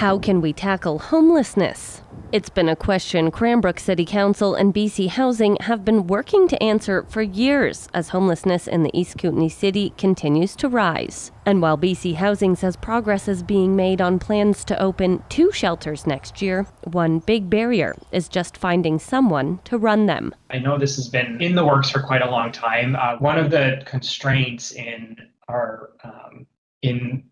How can we tackle homelessness? It's been a question Cranbrook City Council and BC Housing have been working to answer for years as homelessness in the East Kootenay city continues to rise. And while BC Housing says progress is being made on plans to open 2 shelters next year, one big barrier is just finding someone to run them. I know this has been in the works for quite a long time. One of the constraints in our in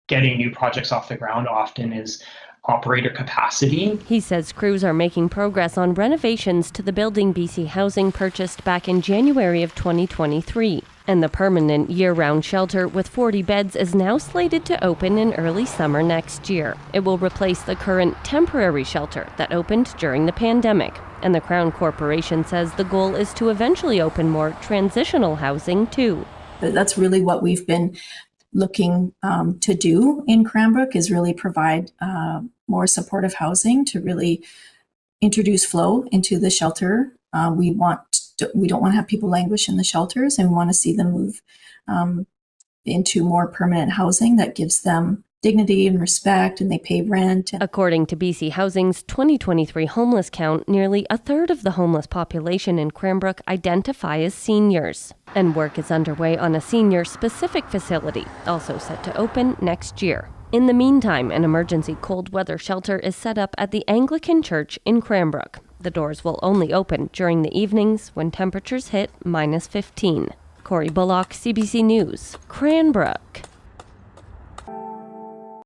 getting new projects off the ground often is operator capacity. He says crews are making progress on renovations to the building BC Housing purchased back in January of 2023. And the permanent year-round shelter with 40 beds is now slated to open in early summer next year. It will replace the current temporary shelter that opened during the pandemic. And the Crown Corporation says the goal is to eventually open more transitional housing too. That's really what we've been looking to do in Cranbrook, is really provide more supportive housing to really introduce flow into the shelter. We don't want to have people languish in the shelters, and we want to see them move into more permanent housing that gives them dignity and respect, and they pay rent. According to BC Housing's 2023 homeless count, nearly a third of the homeless population in Cranbrook identify as seniors. And work is underway on a senior-specific facility, also set to open next year. In the meantime, an emergency cold weather shelter is set up at the Anglican Church in Cranbrook. The doors will only open during the evenings when temperatures hit -15. Corey Bullock, CBC News, Cranbrook.